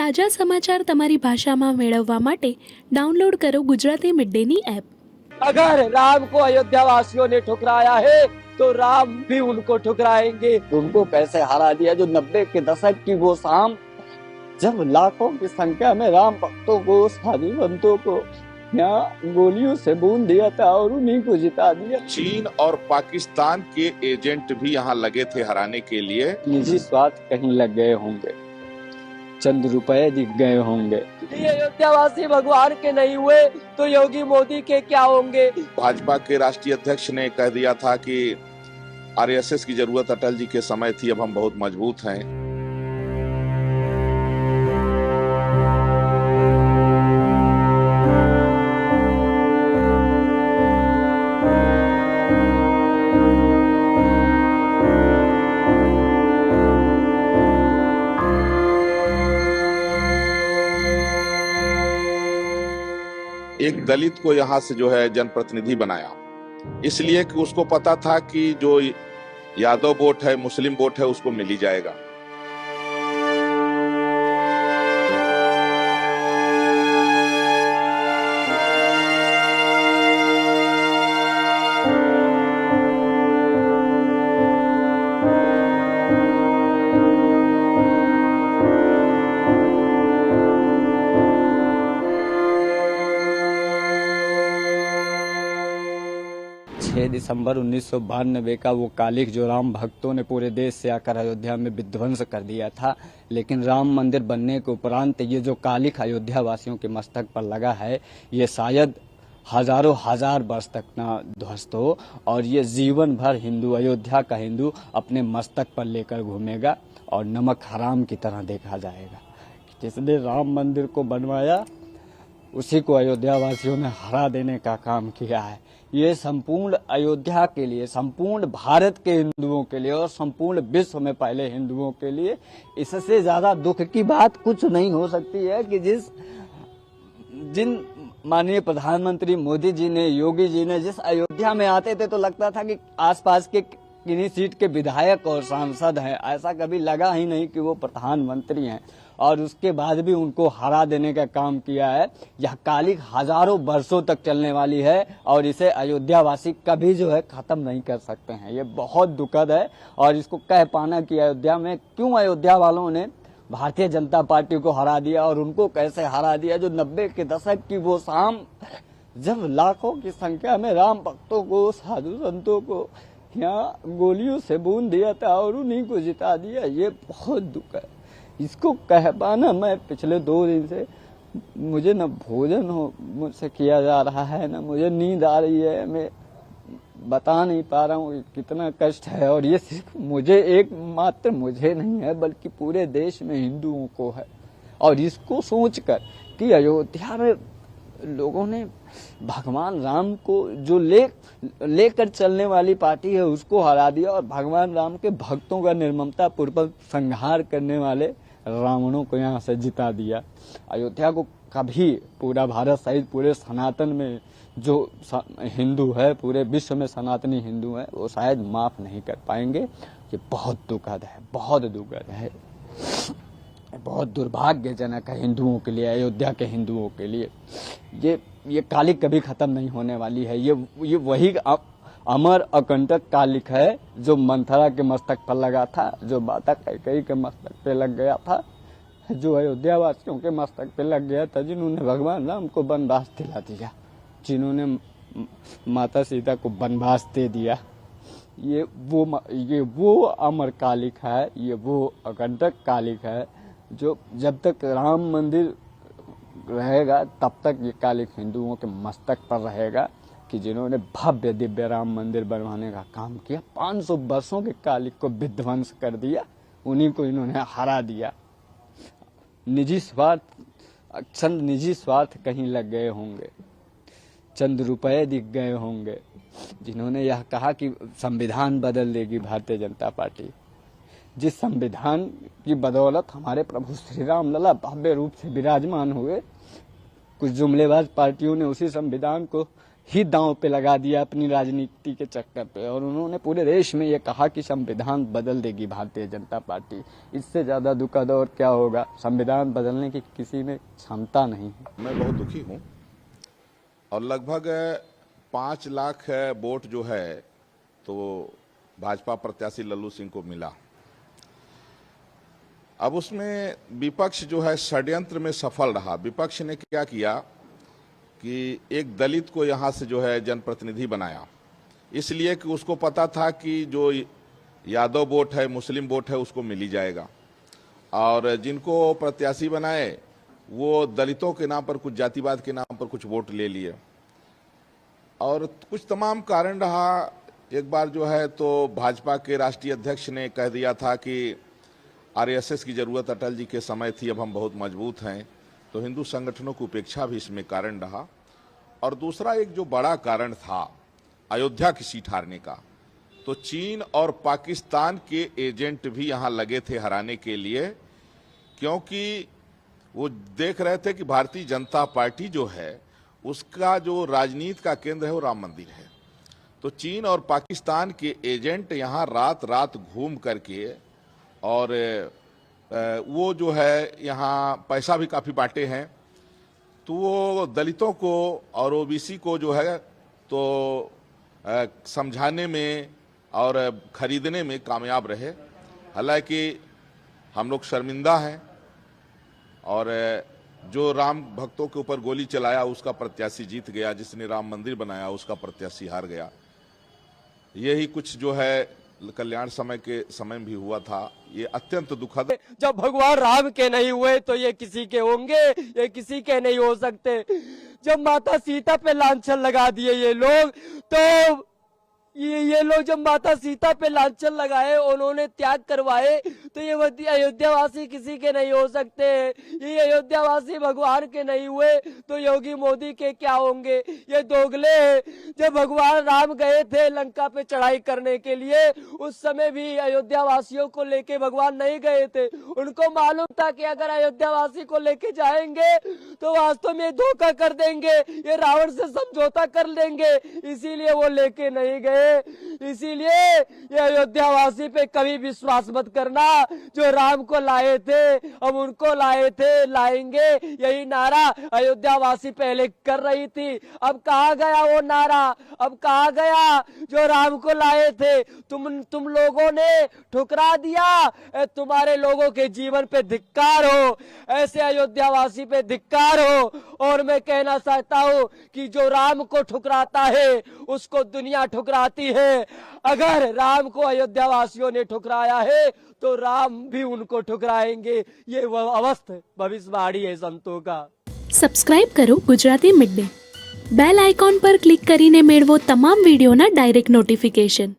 તાજા સમાચાર તમારી ભાષામાં મેળવવા માટે ડાઉનલોડ કરો ગુજરાતી મિડ ડેની એપ। अगर राम को अयोध्या वासियों ने ठुकराया है तो राम भी उनको ठुकराएंगे। उनको कैसे हरा दिया जो 90 के दशक की वो शाम, जब लाखों की संख्या में राम भक्तों को, साधु संतों को यहाँ गोलियों से बूंद दिया था और उन्हीं को जिता दिया। चीन और पाकिस्तान के एजेंट भी यहाँ लगे थे हराने के लिए। निजी स्वार्थ कहीं लग गए होंगे, चंद रुपए दिख गए होंगे। ये अयोध्यावासी भगवान के नहीं हुए तो योगी मोदी के क्या होंगे। भाजपा के राष्ट्रीय अध्यक्ष ने कह दिया था कि आरएसएस की जरूरत अटल जी के समय थी, अब हम बहुत मजबूत हैं। एक दलित को यहाँ से जो है जनप्रतिनिधि बनाया, इसलिए कि उसको पता था कि जो यादव वोट है, मुस्लिम वोट है, उसको मिल ही जाएगा। दिसंबर 1992 का वो कालिख जो राम भक्तों ने पूरे देश से आकर अयोध्या में विध्वंस कर दिया था, लेकिन राम मंदिर बनने के उपरांत ये जो कालिख अयोध्या वासियों के मस्तक पर लगा है, ये शायद हजारों हजार वर्ष तक ना ध्वस्त हो और ये जीवन भर हिंदू, अयोध्या का हिंदू अपने मस्तक पर लेकर घूमेगा और नमक हराम की तरह देखा जाएगा। जिसने राम मंदिर को बनवाया उसी को अयोध्या वासियों ने हरा देने का काम किया है। ये संपूर्ण अयोध्या के लिए, संपूर्ण भारत के हिंदुओं के लिए और संपूर्ण विश्व में पहले हिंदुओं के लिए इससे ज्यादा दुख की बात कुछ नहीं हो सकती है कि जिन माननीय प्रधानमंत्री मोदी जी ने, योगी जी ने जिस अयोध्या में आते थे तो लगता था कि आसपास के किन्हीं सीट के विधायक और सांसद हैं, ऐसा कभी लगा ही नहीं कि वो प्रधानमंत्री हैं। और उसके बाद भी उनको हरा देने का काम किया है। यह कालिख हजारों वर्षों तक चलने वाली है और इसे अयोध्या वासी कभी जो है खत्म नहीं कर सकते हैं। ये बहुत दुखद है और इसको कह पाना कि अयोध्या में क्यों अयोध्या वालों ने भारतीय जनता पार्टी को हरा दिया और उनको कैसे हरा दिया जो 90 के दशक की वो शाम, जब लाखों की संख्या में राम भक्तों को, साधु संतों को यहाँ गोलियों से बूंद दिया था और उन्हीं को जिता दिया। ये बहुत दुख है। इसको कह पाना, मैं पिछले 2 दिन से मुझे न भोजन हो मुझसे किया जा रहा है, न मुझे नींद आ रही है। मैं बता नहीं पा रहा हूँ कितना कष्ट है और ये सिर्फ मुझे, एक मात्र मुझे नहीं है बल्कि पूरे देश में हिंदुओं को है। और इसको सोचकर कि अयोध्या में लोगों ने भगवान राम को जो लेकर चलने वाली पार्टी है उसको हरा दिया और भगवान राम के भक्तों का निर्ममता पूर्वक संहार करने वाले रावणों को यहाँ से जिता दिया। अयोध्या को कभी पूरा भारत सहित पूरे सनातन में जो हिंदू है, पूरे विश्व में सनातनी हिंदू है, वो शायद माफ नहीं कर पाएंगे। ये बहुत दुखद है, बहुत दुखद है, बहुत दुर्भाग्यजनक है हिंदुओं के लिए, अयोध्या के हिंदुओं के लिए। ये कालिख कभी खत्म नहीं होने वाली है। ये वही अमर अकंटक कालिख है जो मंथरा के मस्तक पर लगा था, जो माता कैकेयी के मस्तक पे लग गया था, जो अयोध्या वासियों के मस्तक पे लग गया था, जिन्होंने भगवान राम को वनवास दिला दिया, जिन्होंने माता सीता को वनवास दे दिया। ये वो अमर कालिख है, ये वो अकंटक कालिख है जो जब तक राम मंदिर रहेगा तब तक ये कालिख हिंदुओं के मस्तक पर रहेगा कि जिन्होंने भव्य दिव्य राम मंदिर बनवाने का काम किया, 500 वर्षों के कालिख को विध्वंस कर दिया, उन्हीं को इन्होंने हरा दिया। निजी स्वार्थ, चंद निजी स्वार्थ कहीं लग गए होंगे, चंद रुपए दिख गए होंगे। जिन्होंने यह कहा कि संविधान बदल देगी भारतीय जनता पार्टी, जिस संविधान की बदौलत हमारे प्रभु श्री राम लला भव्य रूप से विराजमान हुए, कुछ जुमलेबाज पार्टियों ने उसी संविधान को ही दांव पे लगा दिया अपनी राजनीति के चक्कर पे, और उन्होंने पूरे देश में ये कहा कि संविधान बदल देगी भारतीय जनता पार्टी। इससे ज्यादा दुखद और क्या होगा, संविधान बदलने की किसी में क्षमता नहीं है। मैं बहुत दुखी हूं और लगभग 5 लाख वोट जो है तो भाजपा प्रत्याशी लल्लू सिंह को मिला। अब उसमें विपक्ष जो है षड्यंत्र में सफल रहा। विपक्ष ने क्या किया कि एक दलित को यहां से जो है जनप्रतिनिधि बनाया, इसलिए कि उसको पता था कि जो यादव वोट है, मुस्लिम वोट है, उसको मिल ही जाएगा। और जिनको प्रत्याशी बनाए वो दलितों के नाम पर, कुछ जातिवाद के नाम पर कुछ वोट ले लिए, और कुछ तमाम कारण रहा। एक बार जो है तो भाजपा के राष्ट्रीय अध्यक्ष ने कह दिया था कि आरएसएस की जरूरत अटल जी के समय थी, अब हम बहुत मजबूत हैं, तो हिंदू संगठनों की उपेक्षा भी इसमें कारण रहा। और दूसरा एक जो बड़ा कारण था अयोध्या की सीट हारने का, तो चीन और पाकिस्तान के एजेंट भी यहां लगे थे हराने के लिए, क्योंकि वो देख रहे थे कि भारतीय जनता पार्टी जो है उसका जो राजनीति का केंद्र है वो राम मंदिर है। तो चीन और पाकिस्तान के एजेंट यहां रात रात घूम करके, और वो जो है यहाँ पैसा भी काफी बांटे हैं, तो वो दलितों को और ओबीसी को जो है तो समझाने में और खरीदने में कामयाब रहे। हालांकि हम लोग शर्मिंदा हैं, और जो राम भक्तों के ऊपर गोली चलाया उसका प्रत्याशी जीत गया, जिसने राम मंदिर बनाया उसका प्रत्याशी हार गया। यही कुछ जो है कल्याण समय के समय भी हुआ था। ये अत्यंत दुखद। जब भगवान राम के नहीं हुए तो ये किसी के होंगे, ये किसी के नहीं हो सकते। जब माता सीता पे लांछन लगा दिए ये लोग, तो ये लोग जब माता सीता पे लांछन लगाए, उन्होंने त्याग करवाए, तो ये अयोध्यावासी किसी के नहीं हो सकते। ये अयोध्यावासी भगवान के नहीं हुए तो योगी मोदी के क्या होंगे। ये दोगले। जब भगवान राम गए थे लंका पे चढ़ाई करने के लिए, उस समय भी अयोध्यावासियों को लेके भगवान नहीं गए थे। उनको मालूम था कि अगर अयोध्यावासी को लेके जाएंगे तो वास्तव में धोखा कर देंगे, ये रावण से समझौता कर लेंगे, इसीलिए वो लेके नहीं गए। इसीलिए ये अयोध्यावासी पे कभी विश्वास मत करना। जो राम को लाए थे हम उनको लाए थे, लाएंगे, यही नारा अयोध्यावासी पहले कर रही थी। अब कहा गया वो नारा, अब कहा गया जो राम को लाए थे तुम लोगों ने ठुकरा दिया। तुम्हारे लोगों के जीवन पे धिक्कार हो, ऐसे अयोध्यावासी पे धिक्कार हो। और मैं कहना चाहता हूं कि जो राम को ठुकराता है उसको दुनिया ठुकराती है। अगर राम को अयोध्यावासियों ने ठुकराया है तो राम भी उनको ठुकराएंगे। ये वह अवस्था भविष्यवाणी है संतों का। સબસ્ક્રાઇબ કરો Gujarati mid day. Bell icon પર ક્લિક કરીને મેળવો તમામ વિડીયોના ડાયરેક્ટ નોટિફિકેશન.